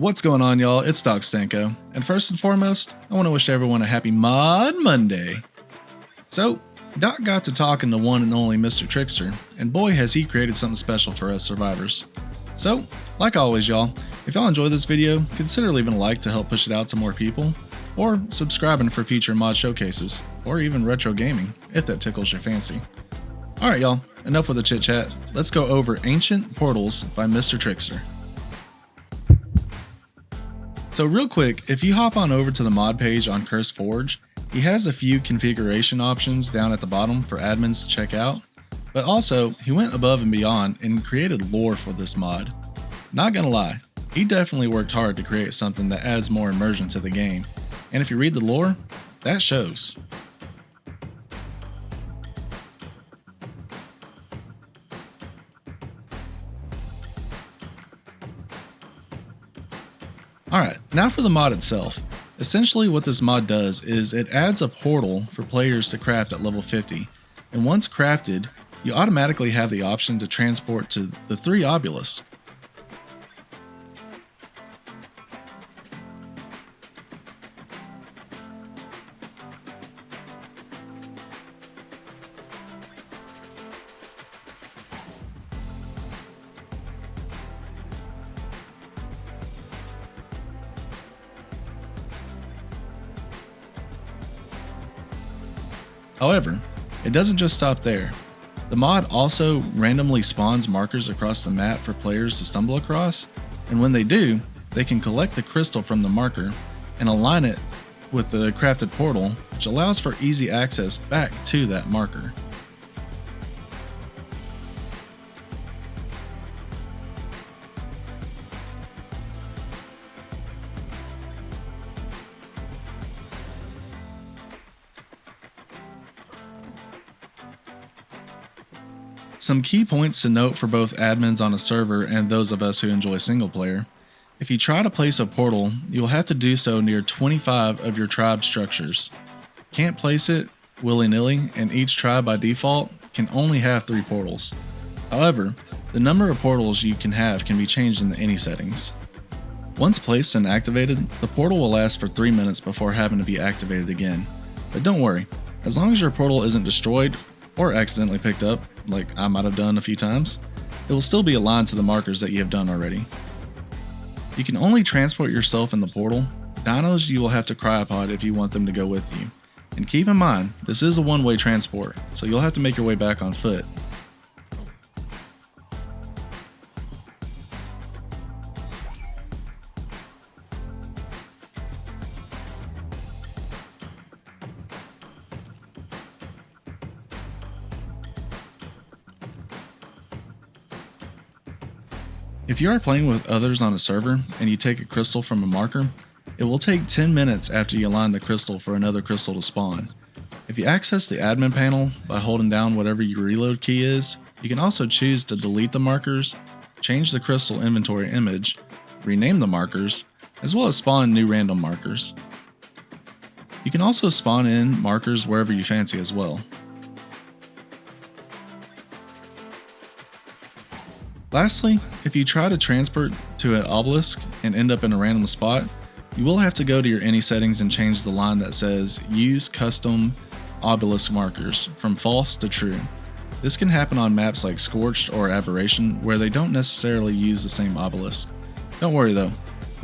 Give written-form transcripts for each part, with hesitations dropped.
What's going on, y'all? It's Doc Stanko, and first and foremost, I want to wish everyone a happy Mod Monday. So, Doc got to talking to one and only Mr. Trickster, and boy has he created something special for us survivors. So, like always, y'all, if y'all enjoy this video, consider leaving a like to help push it out to more people, or subscribing for future mod showcases, or even retro gaming, if that tickles your fancy. Alright, y'all, enough with the chit chat, let's go over Ancient Portals by Mr. Trickster. So real quick, if you hop on over to the mod page on Curse Forge, he has a few configuration options down at the bottom for admins to check out, but also he went above and beyond and created lore for this mod. Not gonna lie, he definitely worked hard to create something that adds more immersion to the game, and if you read the lore, that shows. Alright, now for the mod itself. Essentially what this mod does is it adds a portal for players to craft at level 50, and once crafted, you automatically have the option to transport to the 3 obelisks. However, it doesn't just stop there. The mod also randomly spawns markers across the map for players to stumble across, and when they do, they can collect the crystal from the marker and align it with the crafted portal, which allows for easy access back to that marker. Some key points to note for both admins on a server and those of us who enjoy single player. If you try to place a portal, you'll have to do so near 25 of your tribe structures. Can't place it willy-nilly, and each tribe by default can only have 3 portals. However, the number of portals you can have can be changed in any settings. Once placed and activated, the portal will last for 3 minutes before having to be activated again. But don't worry, as long as your portal isn't destroyed or accidentally picked up, like I might have done a few times, it will still be aligned to the markers that you have done already. You can only transport yourself in the portal. Dinos you will have to cryopod if you want them to go with you. And keep in mind, this is a one-way transport, so you'll have to make your way back on foot. If you are playing with others on a server and you take a crystal from a marker, it will take 10 minutes after you align the crystal for another crystal to spawn. If you access the admin panel by holding down whatever your reload key is, you can also choose to delete the markers, change the crystal inventory image, rename the markers, as well as spawn new random markers. You can also spawn in markers wherever you fancy as well. Lastly, if you try to transport to an obelisk and end up in a random spot, you will have to go to your any settings and change the line that says use custom obelisk markers from false to true. This can happen on maps like Scorched or Aberration where they don't necessarily use the same obelisk. Don't worry though,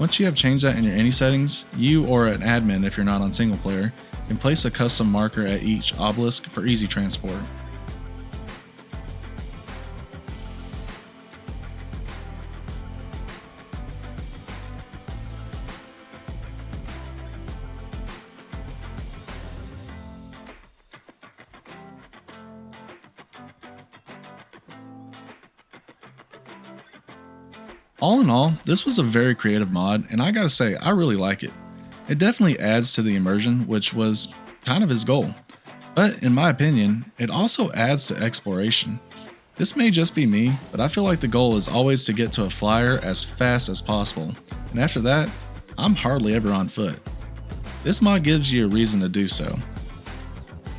once you have changed that in your any settings, you or an admin if you're not on single player can place a custom marker at each obelisk for easy transport. All in all, this was a very creative mod, and I gotta say, I really like it. It definitely adds to the immersion, which was kind of his goal. But in my opinion, it also adds to exploration. This may just be me, but I feel like the goal is always to get to a flyer as fast as possible, and after that, I'm hardly ever on foot. This mod gives you a reason to do so.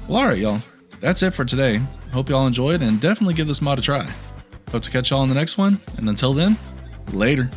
Well, alright y'all, that's it for today. Hope y'all enjoyed and definitely give this mod a try. Hope to catch y'all in the next one, and until then, later.